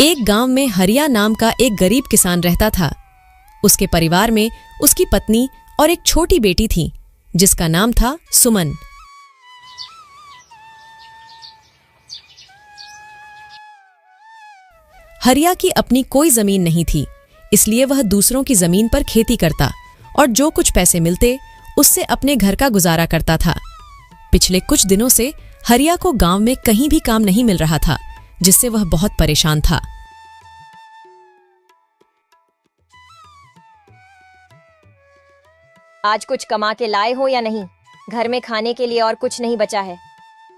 एक गांव में हरिया नाम का एक गरीब किसान रहता था। उसके परिवार में उसकी पत्नी और एक छोटी बेटी थी जिसका नाम था सुमन। हरिया की अपनी कोई जमीन नहीं थी, इसलिए वह दूसरों की जमीन पर खेती करता और जो कुछ पैसे मिलते उससे अपने घर का गुजारा करता था। पिछले कुछ दिनों से हरिया को गांव में कहीं भी काम नहीं मिल रहा था, जिससे वह बहुत परेशान था। आज कुछ कमा के लाए हो या नहीं? घर में खाने के लिए और कुछ नहीं बचा है।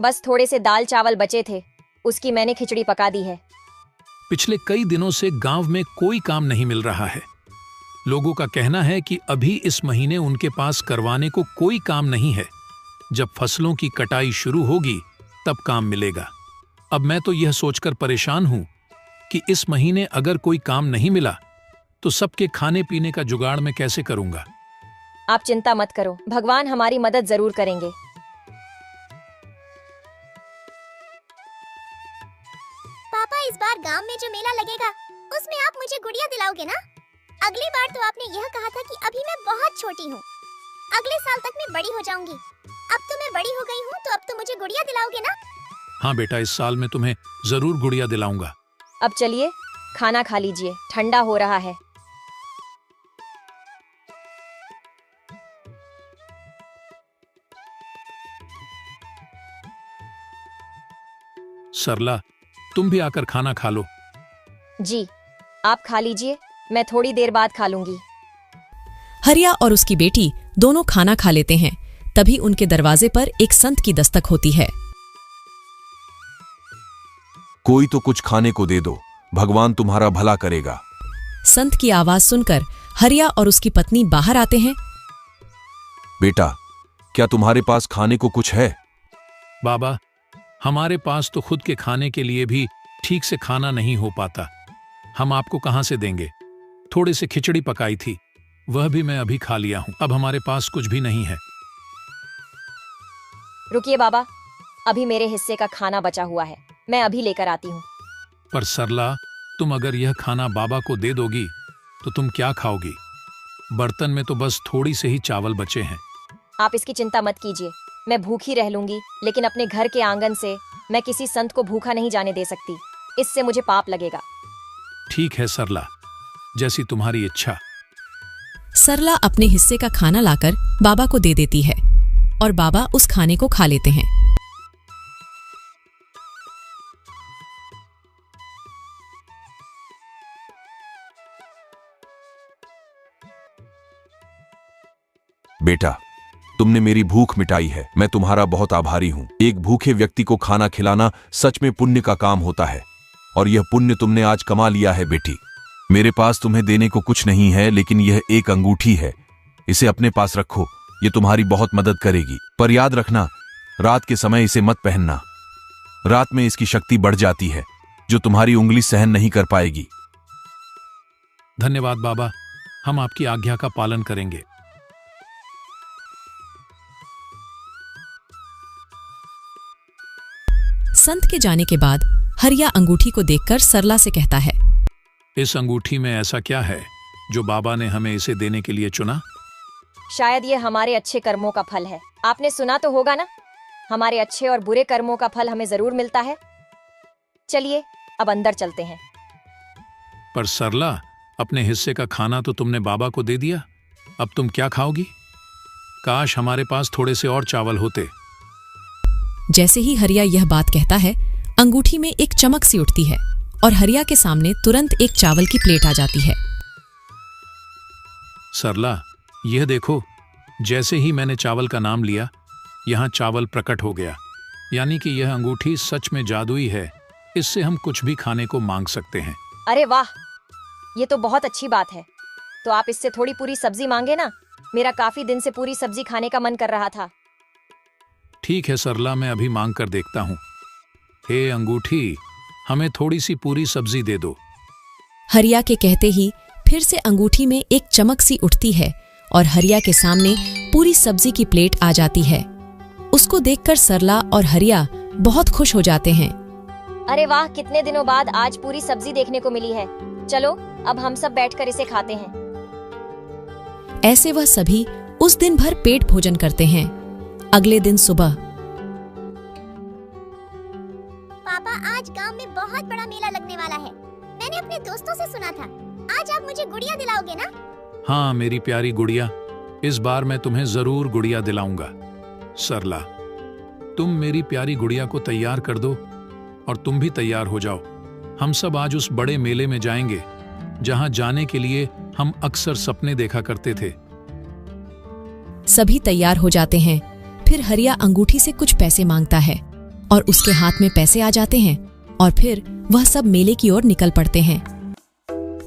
बस थोड़े से दाल चावल बचे थे, उसकी मैंने खिचड़ी पका दी है। पिछले कई दिनों से गांव में कोई काम नहीं मिल रहा है। लोगों का कहना है कि अभी इस महीने उनके पास करवाने को कोई काम नहीं है। जब फसलों की कटाई शुरू होगी तब काम मिलेगा। अब मैं तो यह सोचकर परेशान हूं कि इस महीने अगर कोई काम नहीं मिला तो सबके खाने पीने का जुगाड़ मैं कैसे करूंगा। आप चिंता मत करो, भगवान हमारी मदद जरूर करेंगे। पापा, इस बार गांव में जो मेला लगेगा उसमें आप मुझे गुड़िया दिलाओगे ना? अगली बार तो आपने यह कहा था कि अभी मैं बहुत छोटी हूँ, अगले साल तक मैं बड़ी हो जाऊंगी। अब तो मैं बड़ी हो गई हूँ, तो अब तो मुझे गुड़िया दिलाओगे ना? हाँ बेटा, इस साल मैं तुम्हें जरूर गुड़िया दिलाऊंगा। अब चलिए खाना खा लीजिए, ठंडा हो रहा है। सरला, तुम भी आकर खाना खा लो। जी, आप खा लीजिए, मैं थोड़ी देर बाद खा लूंगी। हरिया और उसकी बेटी दोनों खाना खा लेते हैं। तभी उनके दरवाजे पर एक संत की दस्तक होती है। कोई तो कुछ खाने को दे दो, भगवान तुम्हारा भला करेगा। संत की आवाज सुनकर हरिया और उसकी पत्नी बाहर आते हैं। बेटा, क्या तुम्हारे पास खाने को कुछ है? बाबा, हमारे पास तो खुद के खाने के लिए भी ठीक से खाना नहीं हो पाता। हम आपको कहां से देंगे? थोड़े से खिचड़ी पकाई थी, वह भी मैं अभी खा लिया हूं। अब हमारे पास कुछ भी नहीं है। रुकिए बाबा, अभी मेरे हिस्से का खाना बचा हुआ है, मैं अभी लेकर आती हूँ। पर सरला, तुम अगर यह खाना बाबा को दे दोगी तो तुम क्या खाओगी? बर्तन में तो बस थोड़ी से ही चावल बचे हैं। आप इसकी चिंता मत कीजिए, मैं भूखी रह लूंगी, लेकिन अपने घर के आंगन से मैं किसी संत को भूखा नहीं जाने दे सकती। इससे मुझे पाप लगेगा। ठीक है सरला, जैसी तुम्हारी इच्छा। सरला अपने हिस्से का खाना लाकर बाबा को दे देती है और बाबा उस खाने को खा लेते हैं। बेटा, तुमने मेरी भूख मिटाई है, मैं तुम्हारा बहुत आभारी हूं। एक भूखे व्यक्ति को खाना खिलाना सच में पुण्य का काम होता है, और यह पुण्य तुमने आज कमा लिया है बेटी। मेरे पास तुम्हें देने को कुछ नहीं है, लेकिन यह एक अंगूठी है, इसे अपने पास रखो, ये तुम्हारी बहुत मदद करेगी। पर याद रखना, रात के समय इसे मत पहनना। रात में इसकी शक्ति बढ़ जाती है, जो तुम्हारी उंगली सहन नहीं कर पाएगी। धन्यवाद बाबा, हम आपकी आज्ञा का पालन करेंगे। संत के जाने के बाद हरिया अंगूठी को देखकर सरला से कहता है, इस अंगूठी में ऐसा क्या है जो बाबा ने हमें इसे देने के लिए चुना? शायद ये हमारे अच्छे कर्मों का फल है। आपने सुना तो होगा ना, हमारे अच्छे और बुरे कर्मों का फल हमें जरूर मिलता है। चलिए अब अंदर चलते हैं। पर सरला, अपने हिस्से का खाना तो तुमने बाबा को दे दिया, अब तुम क्या खाओगी? काश हमारे पास थोड़े से और चावल होते। जैसे ही हरिया यह बात कहता है, अंगूठी में एक चमक सी उठती है और हरिया के सामने तुरंत एक चावल की प्लेट आ जाती है। सरला, यह देखो, जैसे ही मैंने चावल का नाम लिया, यहाँ चावल प्रकट हो गया। यानी कि यह अंगूठी सच में जादुई है, इससे हम कुछ भी खाने को मांग सकते हैं। अरे वाह, ये तो बहुत अच्छी बात है। तो आप इससे थोड़ी पूरी सब्जी मांगे ना, मेरा काफी दिन से पूरी सब्जी खाने का मन कर रहा था। ठीक है सरला, मैं अभी मांग कर देखता हूँ। हे अंगूठी, हमें थोड़ी सी पूरी सब्जी दे दो। हरिया के कहते ही फिर से अंगूठी में एक चमक सी उठती है और हरिया के सामने पूरी सब्जी की प्लेट आ जाती है। उसको देखकर सरला और हरिया बहुत खुश हो जाते हैं। अरे वाह, कितने दिनों बाद आज पूरी सब्जी देखने को मिली है। चलो अब हम सब बैठकर इसे खाते हैं। ऐसे वह सभी उस दिन भर पेट भोजन करते हैं। अगले दिन सुबह पापा, आज गांव में बहुत बड़ा मेला लगने वाला है। मैंने अपने दोस्तों से सुना था। आज आप मुझे गुड़िया दिलाओगे ना? हाँ मेरी प्यारी गुड़िया, इस बार मैं तुम्हें जरूर गुड़िया दिलाऊंगा। सरला, तुम मेरी प्यारी गुड़िया को तैयार कर दो और तुम भी तैयार हो जाओ। हम सब आज उस बड़े मेले में जाएंगे जहां जाने के लिए हम अक्सर सपने देखा करते थे। सभी तैयार हो जाते हैं। फिर हरिया अंगूठी से कुछ पैसे मांगता है और उसके हाथ में पैसे आ जाते हैं और फिर वह सब मेले की ओर निकल पड़ते हैं।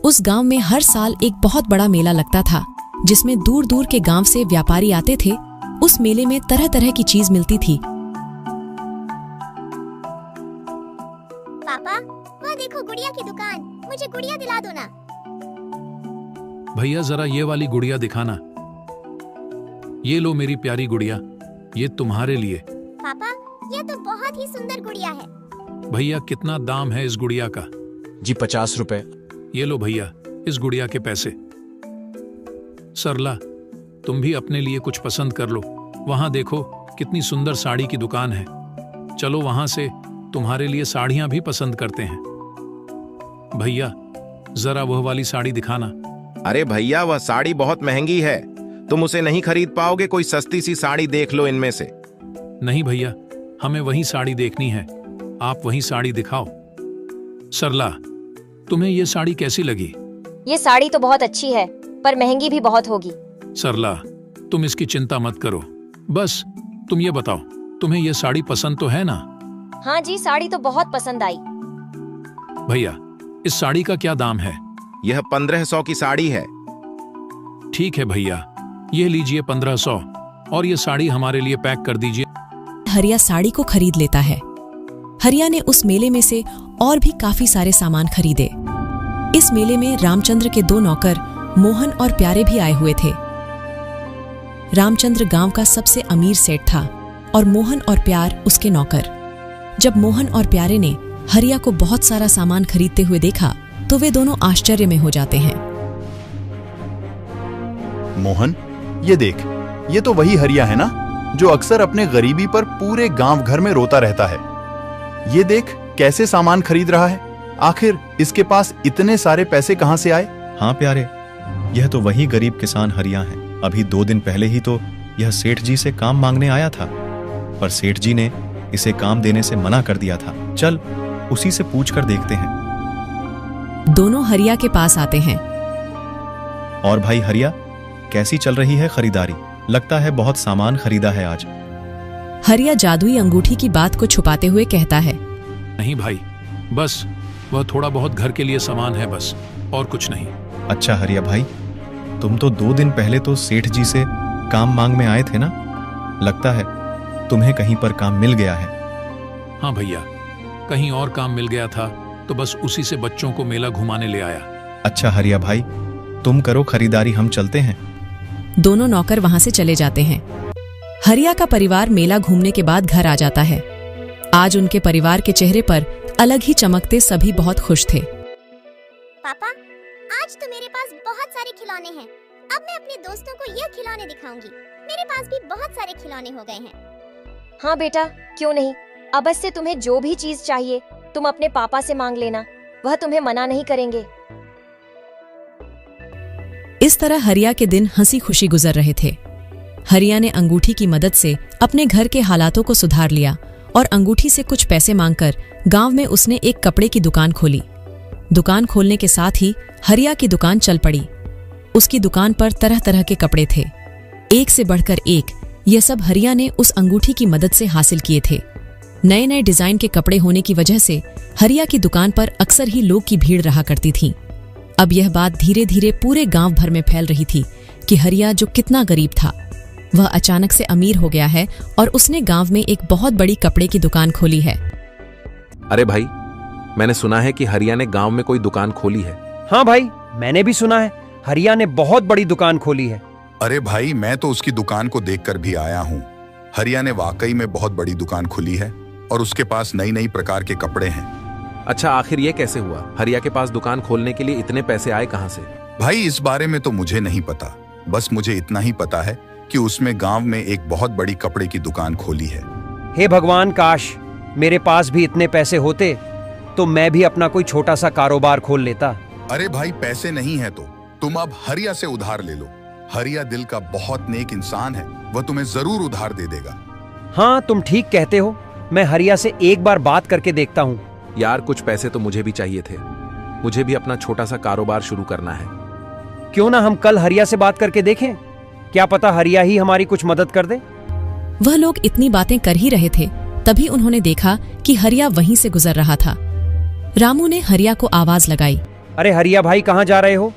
उस गांव में हर साल एक बहुत बड़ा मेला लगता था जिसमें दूर दूर के गांव से व्यापारी आते थे। उस मेले में तरह तरह की चीज मिलती थी। पापा, वह देखो गुड़िया की दुकान। मुझे गुड़िया दिला दो ना। भैया जरा ये वाली गुड़िया दिखाना। ये लो मेरी प्यारी गुड़िया, ये तुम्हारे लिए। पापा, यह तो बहुत ही सुंदर गुड़िया है। भैया कितना दाम है इस गुड़िया का? जी 50 रुपए। ये लो भैया इस गुड़िया के पैसे। सरला, तुम भी अपने लिए कुछ पसंद कर लो। वहां देखो कितनी सुंदर साड़ी की दुकान है। चलो वहां से तुम्हारे लिए साड़ियां भी पसंद करते हैं। भैया जरा वह वाली साड़ी दिखाना। अरे भैया, वह साड़ी बहुत महंगी है, तुम उसे नहीं खरीद पाओगे। कोई सस्ती सी साड़ी देख लो इनमें से। नहीं भैया, हमें वही साड़ी देखनी है, आप वही साड़ी दिखाओ। सरला, तुम्हें ये साड़ी कैसी लगी? ये साड़ी तो बहुत अच्छी है, पर महंगी भी बहुत होगी। सरला, तुम इसकी चिंता मत करो। बस तुम ये बताओ, तुम्हें ये साड़ी पसंद तो है ना? हाँ जी, साड़ी तो बहुत पसंद आई। भैया इस साड़ी का क्या दाम है? यह 1500 की साड़ी है। ठीक है भैया, ये लीजिए 1500 और ये साड़ी हमारे लिए पैक कर दीजिए। हरिया साड़ी को खरीद लेता है। हरिया ने उस मेले में से और भी काफी सारे सामान खरीदे। इस मेले में रामचंद्र के 2 नौकर मोहन और प्यारे भी आए हुए थे। रामचंद्र गांव का सबसे अमीर सेठ था और मोहन और प्यार उसके नौकर। जब मोहन और प्यारे ने हरिया को बहुत सारा सामान खरीदते हुए देखा तो वे दोनों आश्चर्य में हो जाते हैं। मोहन, ये देख, ये तो वही हरिया है ना जो अक्सर अपने गरीबी पर पूरे गांव भर में रोता रहता है। ये देख कैसे सामान खरीद रहा है। आखिर इसके पास इतने सारे पैसे कहां से आए? हाँ प्यारे, यह तो वही गरीब किसान हरिया है। अभी 2 दिन पहले ही तो यह सेठ जी से काम मांगने आया था, पर सेठ जी ने इसे काम देने से मना कर दिया था। चल उसी से पूछ कर देखते हैं। दोनों हरिया के पास आते हैं। और भाई हरिया, कैसी चल रही है खरीदारी? लगता है बहुत सामान खरीदा है आज। हरिया जादुई अंगूठी की बात को छुपाते हुए कहता है। नहीं भाई, बस वह थोड़ा बहुत घर के लिए सामान है बस, और कुछ नहीं। अच्छा हरिया भाई, तुम तो 2 दिन पहले तो सेठ जी से काम मांग में आए थे ना? लगता है तुम्हें कहीं पर काम मिल गया है। हाँ भैया, कहीं और काम मिल गया था तो बस उसी से बच्चों को मेला घुमाने ले आया। अच्छा हरिया भाई, तुम करो खरीदारी, हम चलते हैं। दोनों नौकर वहां से चले जाते हैं। हरिया का परिवार मेला घूमने के बाद घर आ जाता है। आज उनके परिवार के चेहरे पर अलग ही चमकते सभी बहुत खुश थे। पापा, आज तो मेरे पास बहुत सारे खिलौने हैं। अब मैं अपने दोस्तों को यह खिलौने दिखाऊंगी। मेरे पास भी बहुत सारे खिलौने हो गए हैं। हाँ बेटा, क्यों नहीं। अब से तुम्हें जो भी चीज चाहिए तुम अपने पापा से मांग लेना, वह तुम्हें मना नहीं करेंगे। इस तरह हरिया के दिन हंसी खुशी गुजर रहे थे। हरिया ने अंगूठी की मदद से अपने घर के हालातों को सुधार लिया और अंगूठी से कुछ पैसे मांगकर गांव में उसने एक कपड़े की दुकान खोली। दुकान खोलने के साथ ही हरिया की दुकान चल पड़ी। उसकी दुकान पर तरह तरह के कपड़े थे, एक से बढ़कर एक। यह सब हरिया ने उस अंगूठी की मदद से हासिल किए थे। नए नए डिजाइन के कपड़े होने की वजह से हरिया की दुकान पर अक्सर ही लोग की भीड़ रहा करती थी। अब यह बात धीरे धीरे पूरे गांव भर में फैल रही थी कि हरिया जो कितना गरीब था। वह अचानक से अमीर हो गया है और उसने गांव में एक बहुत बड़ी कपड़े की दुकान खोली है। अरे भाई, मैंने सुना है कि हरिया ने गांव में कोई दुकान खोली है। हाँ भाई, मैंने भी सुना है हरिया ने बहुत बड़ी दुकान खोली है। अरे भाई, मैं तो उसकी दुकान को देखकर भी आया हूँ। हरिया ने वाकई में बहुत बड़ी दुकान खुली है और उसके पास नई नई प्रकार के कपड़े हैं। अच्छा, आखिर ये कैसे हुआ? हरिया के पास दुकान खोलने के लिए इतने पैसे आए कहाँ से? भाई, इस बारे में तो मुझे नहीं पता, बस मुझे इतना ही पता है कि उसमें गांव में एक बहुत बड़ी कपड़े की दुकान खोली है। हे भगवान, काश मेरे पास भी इतने पैसे होते तो मैं भी अपना कोई छोटा सा कारोबार खोल लेता। अरे भाई, पैसे नहीं है तो तुम अब हरिया से उधार ले लो। हरिया दिल का बहुत नेक इंसान है, वह तुम्हें जरूर उधार दे देगा। हाँ, तुम ठीक कहते हो, मैं हरिया से एक बार बात करके देखता हूँ। यार, कुछ पैसे तो मुझे भी चाहिए थे। मुझे भी अपना छोटा सा कारोबार शुरू करना है। क्यों ना हम कल हरिया से बात करके देखें, क्या पता हरिया ही हमारी कुछ मदद कर दे। वह लोग इतनी बातें कर ही रहे थे, तभी उन्होंने देखा कि हरिया वहीं से गुजर रहा था। रामू ने हरिया को आवाज लगाई। अरे हरिया भाई, कहाँ जा रहे हो?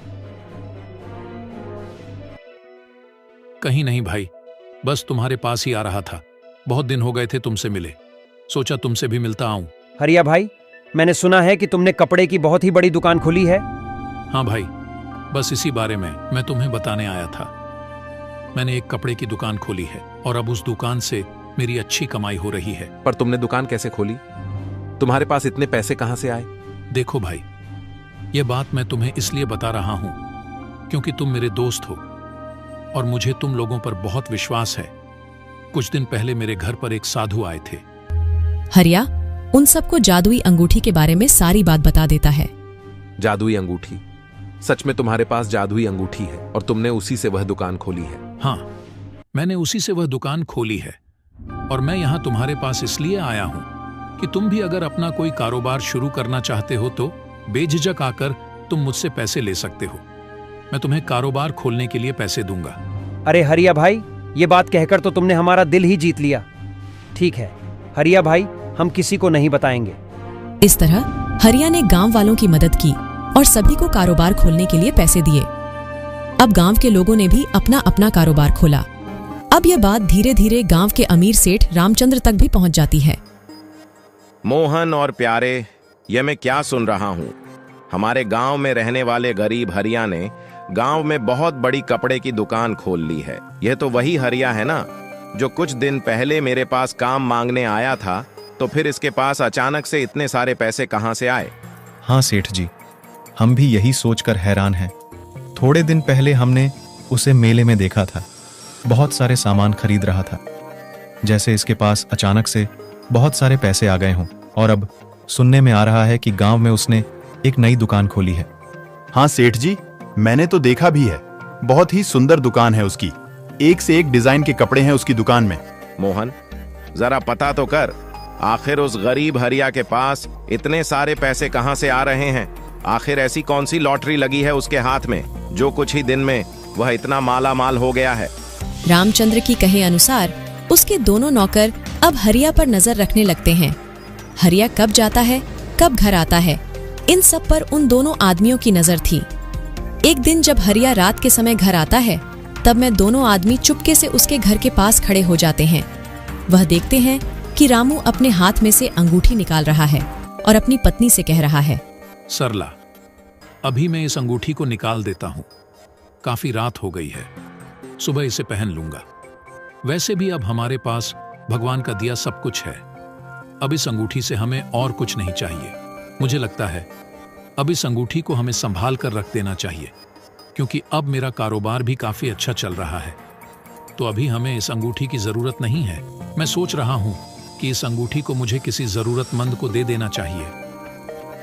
कहीं नहीं भाई, बस तुम्हारे पास ही आ रहा था। बहुत दिन हो गए थे तुमसे मिले, सोचा तुमसे भी मिलता आऊं। हरिया भाई, मैंने सुना है कि तुमने कपड़े की बहुत ही बड़ी दुकान खोली है। हाँ भाई, बस इसी बारे में मैं तुम्हें बताने आया था। मैंने एक कपड़े की दुकान खोली है और अब उस दुकान से मेरी अच्छी कमाई हो रही है। पर तुमने दुकान कैसे खोली? तुम्हारे पास इतने पैसे कहाँ से आए? देखो भाई, ये बात मैं तुम्हें इसलिए बता रहा हूं क्योंकि तुम मेरे दोस्त हो और मुझे तुम लोगों पर बहुत विश्वास है। कुछ दिन पहले मेरे घर पर एक साधु आए थे। हरिया उन सबको जादुई अंगूठी के बारे में सारी बात बता देता है। जादुई अंगूठी? सच में तुम्हारे पास जादुई अंगूठी है और तुमने उसी से वह दुकान खोली है? हाँ, मैंने उसी से वह दुकान खोली है और मैं यहाँ तुम्हारे पास इसलिए आया हूँ कि तुम भी अगर अपना कोई कारोबार शुरू करना चाहते हो तो बेझिझक आकर तुम मुझसे पैसे ले सकते हो। मैं तुम्हें कारोबार खोलने के लिए पैसे दूंगा। अरे हरिया भाई, ये बात कहकर तो तुमने हमारा दिल ही जीत लिया। ठीक है हरिया भाई, हम किसी को नहीं बताएंगे। इस तरह हरिया ने गांव वालों की मदद की और सभी को कारोबार खोलने के लिए पैसे दिए। अब गांव के लोगों ने भी अपना अपना कारोबार खोला। अब यह बात धीरे धीरे गांव के अमीर सेठ रामचंद्र तक भी पहुंच जाती है। मोहन और प्यारे, यह मैं क्या सुन रहा हूँ? हमारे गांव में रहने वाले गरीब हरिया ने गांव में बहुत बड़ी कपड़े की दुकान खोल ली है। यह तो वही हरिया है ना जो कुछ दिन पहले मेरे पास काम मांगने आया था, तो फिर इसके पास अचानक से इतने सारे पैसे कहाँ से आए? हाँ सेठ जी, हम भी यही सोचकर हैरान हैं। थोड़े दिन पहले हमने उसे मेले में देखा था, बहुत सारे सामान खरीद रहा था, जैसे इसके पास अचानक से बहुत सारे पैसे आ गए हों। और अब सुनने में आ रहा है कि गांव में उसने एक नई दुकान खोली है। हाँ सेठ जी, मैंने तो देखा भी है। बहुत ही सुंदर दुकान है उसकी, एक से एक डिजाइन के कपड़े हैं उसकी दुकान में। मोहन, जरा पता तो कर, आखिर उस गरीब हरिया के पास इतने सारे पैसे कहाँ से आ रहे हैं? आखिर ऐसी कौन सी लॉटरी लगी है उसके हाथ में जो कुछ ही दिन में वह इतना माला माल हो गया है? रामचंद्र की कहे अनुसार उसके दोनों नौकर अब हरिया पर नजर रखने लगते हैं। हरिया कब जाता है, कब घर आता है, इन सब पर उन दोनों आदमियों की नजर थी। एक दिन जब हरिया रात के समय घर आता है, तब मैं दोनों आदमी चुपके से उसके घर के पास खड़े हो जाते हैं। वह देखते हैं कि रामू अपने हाथ में से अंगूठी निकाल रहा है और अपनी पत्नी से कह रहा है, सरला, अभी मैं इस अंगूठी को निकाल देता हूं। काफी रात हो गई है, सुबह इसे पहन लूंगा। वैसे भी अब हमारे पास भगवान का दिया सब कुछ है। अब इस अंगूठी से हमें और कुछ नहीं चाहिए। मुझे लगता है अब इस अंगूठी को हमें संभाल कर रख देना चाहिए, क्योंकि अब मेरा कारोबार भी काफी अच्छा चल रहा है। तो अभी हमें इस अंगूठी की जरूरत नहीं है। मैं सोच रहा हूं कि इस अंगूठी को मुझे किसी जरूरतमंद को दे देना चाहिए,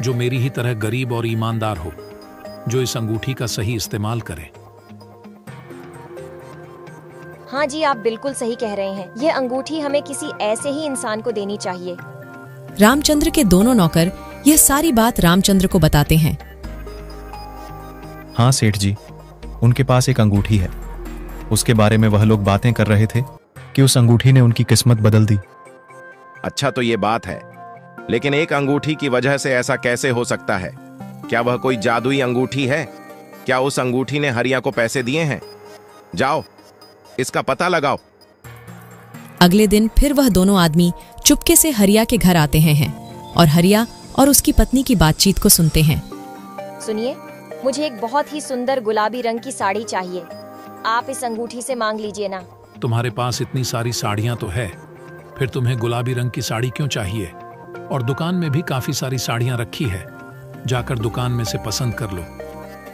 जो मेरी ही तरह गरीब और ईमानदार हो, जो इस अंगूठी का सही इस्तेमाल करे। हाँ जी, आप बिल्कुल सही कह रहे हैं। ये अंगूठी हमें किसी ऐसे ही इंसान को देनी चाहिए। रामचंद्र के दोनों नौकर यह सारी बात रामचंद्र को बताते हैं। हाँ सेठ जी, उनके पास एक अंगूठी है। उसके बारे में वह लोग बातें कर रहे थे कि उस अंगूठी ने उनकी किस्मत बदल दी। अच्छा, तो ये बात है, लेकिन एक अंगूठी की वजह से ऐसा कैसे हो सकता है? क्या वह कोई जादुई अंगूठी है? क्या उस अंगूठी ने हरिया को पैसे दिए हैं? जाओ, इसका पता लगाओ। अगले दिन फिर वह दोनों आदमी चुपके से हरिया के घर आते हैं और हरिया और उसकी पत्नी की बातचीत को सुनते हैं। सुनिए, मुझे एक बहुत ही सुंदर गुलाबी रंग की साड़ी चाहिए। आप इस अंगूठी से मांग लीजिए ना। तुम्हारे पास इतनी सारी साड़ियां तो है, फिर तुम्हें गुलाबी रंग की साड़ी क्यों चाहिए? और दुकान में भी काफी सारी साड़ियां रखी है, जाकर दुकान में से पसंद कर लो।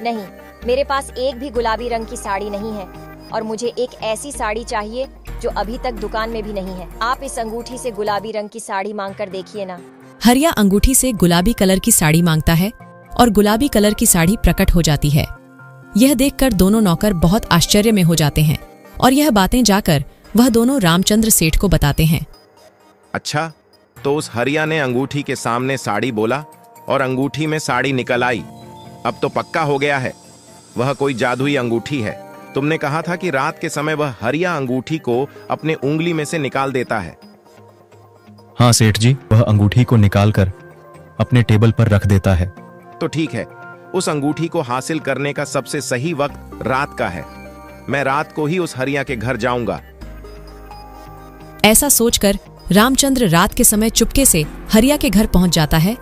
नहीं, मेरे पास एक भी गुलाबी रंग की साड़ी नहीं है और मुझे एक ऐसी साड़ी चाहिए जो अभी तक दुकान में भी नहीं है। आप इस अंगूठी से गुलाबी रंग की साड़ी मांग कर देखिए ना। हरिया अंगूठी से गुलाबी कलर की साड़ी मांगता है और गुलाबी कलर की साड़ी प्रकट हो जाती है। यह देखकर दोनों नौकर बहुत आश्चर्य में हो जाते हैं और यह बातें जाकर वह दोनों रामचंद्र सेठ को बताते हैं। अच्छा, तो उस हरिया ने अंगूठी के सामने साड़ी बोला और अंगूठी में साड़ी निकल आई। अब तो पक्का हो गया है, वह कोई जादुई अंगूठी है। तुमने कहा था कि रात के समय वह हरिया अंगूठी को अपने उंगली में से निकाल देता है। हाँ सेठ जी, वह अंगूठी को निकालकर अपने टेबल पर रख देता है। तो ठीक है, उस अंगूठी को हासिल करने का सबसे सही वक्त रात का है। मैं रात को ही उस हरिया के घर जाऊंगा। ऐसा सोचकर रामचंद्र रात के समय चुपके से हरिया के घर पहुंच जाता है।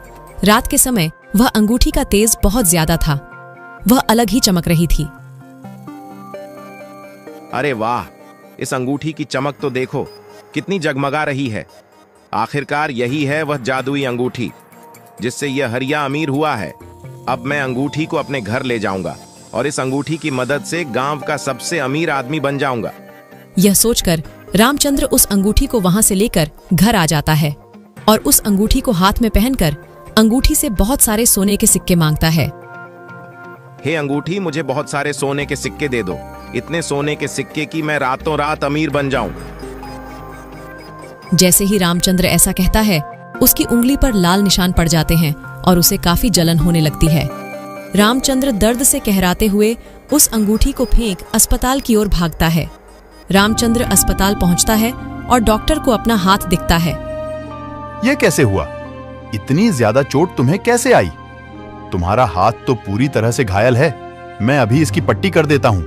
रात के समय वह अंगूठी का तेज बहुत ज्यादा था, वह अलग ही चमक रही थी। अरे वाह, इस अंगूठी की चमक तो देखो, कितनी जगमगा रही है। आखिरकार यही है वह जादुई अंगूठी जिससे यह हरिया अमीर हुआ है। अब मैं अंगूठी को अपने घर ले जाऊंगा और इस अंगूठी की मदद से गांव का सबसे अमीर आदमी बन जाऊंगा। यह सोचकर रामचंद्र उस अंगूठी को वहां से लेकर घर आ जाता है और उस अंगूठी को हाथ में पहनकर अंगूठी से बहुत सारे सोने के सिक्के मांगता है। हे अंगूठी, मुझे बहुत सारे सोने के सिक्के दे दो, इतने सोने के सिक्के कि मैं रातों रात अमीर बन जाऊं। जैसे ही रामचंद्र ऐसा कहता है, उसकी उंगली पर लाल निशान पड़ जाते हैं और उसे काफी जलन होने लगती है। रामचंद्र दर्द से कहराते हुए उस अंगूठी को फेंक अस्पताल की ओर भागता है। रामचंद्र अस्पताल पहुंचता है और डॉक्टर को अपना हाथ दिखता है। यह कैसे हुआ? इतनी ज्यादा चोट तुम्हें कैसे आई? तुम्हारा हाथ तो पूरी तरह से घायल है। मैं अभी इसकी पट्टी कर देता हूं।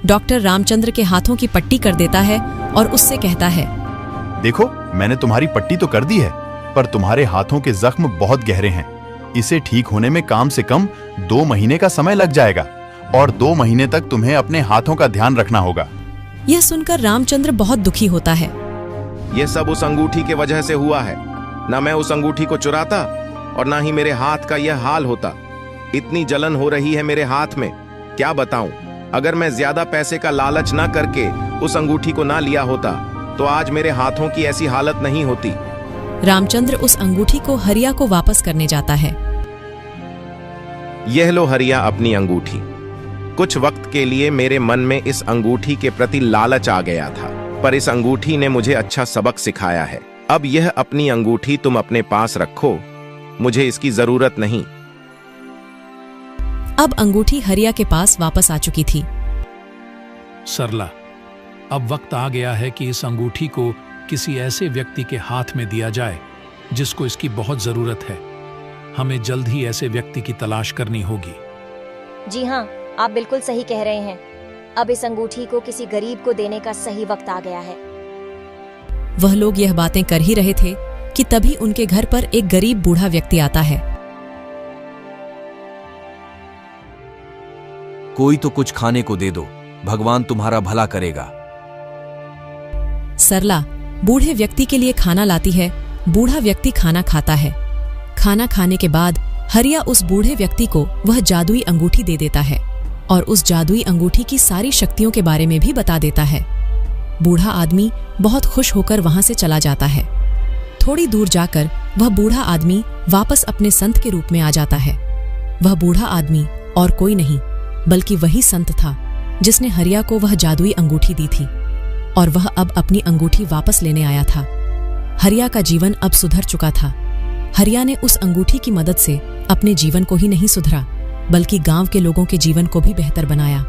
डॉक्टर रामचंद्र के हाथों की पट्टी कर देता है और उससे कहता है, देखो, मैंने तुम्हारी पट्टी तो कर दी है, पर तुम्हारे हाथों के जख्म बहुत गहरे हैं। इसे ठीक होने में कम से कम 2 महीने का समय लग जाएगा और 2 महीने तक तुम्हें अपने हाथों का ध्यान रखना होगा। यह सुनकर रामचंद्र बहुत दुखी होता है। यह सब उस अंगूठी के वजह से हुआ है। न मैं उस अंगूठी को चुराता और ना ही मेरे हाथ का यह हाल होता। इतनी जलन हो रही है मेरे हाथ में, क्या बताऊं। अगर मैं ज्यादा पैसे का लालच ना करके उस अंगूठी को ना लिया होता तो आज मेरे हाथों की ऐसी हालत नहीं होती। रामचंद्र उस अंगूठी को हरिया को वापस करने जाता है। यह लो हरिया अपनी अंगूठी। कुछ वक्त के लिए मेरे मन में इस अंगूठी के प्रति लालच आ गया था, पर इस अंगूठी ने मुझे अच्छा सबक सिखाया है। अब यह अपनी अंगूठी तुम अपने पास रखो, मुझे इसकी जरूरत नहीं। अब अंगूठी हरिया के पास वापस आ चुकी थी। सरला, अब वक्त आ गया है कि इस अंगूठी को किसी ऐसे व्यक्ति के हाथ में दिया जाए जिसको इसकी बहुत जरूरत है। हमें जल्द ही ऐसे व्यक्ति की तलाश करनी होगी। जी हाँ, आप बिल्कुल सही कह रहे हैं। अब इस अंगूठी को किसी गरीब को देने का सही वक्त आ गया है। वह लोग यह बातें कर ही रहे थे कि तभी उनके घर पर एक गरीब बूढ़ा व्यक्ति आता है। कोई तो कुछ खाने को दे दो, भगवान तुम्हारा भला करेगा। सरला बूढ़े व्यक्ति के लिए खाना लाती है। बूढ़ा व्यक्ति खाना खाता है। खाना खाने के बाद हरिया उस बूढ़े व्यक्ति को वह जादुई अंगूठी दे देता है और उस जादुई अंगूठी की सारी शक्तियों के बारे में भी बता देता है। बूढ़ा आदमी बहुत खुश होकर वहां से चला जाता है। थोड़ी दूर जाकर वह बूढ़ा आदमी वापस अपने संत के रूप में आ जाता है। वह बूढ़ा आदमी और कोई नहीं बल्कि वही संत था जिसने हरिया को वह जादुई अंगूठी दी थी और वह अब अपनी अंगूठी वापस लेने आया था। हरिया का जीवन अब सुधर चुका था। हरिया ने उस अंगूठी की मदद से अपने जीवन को ही नहीं सुधरा बल्कि गांव के लोगों के जीवन को भी बेहतर बनाया।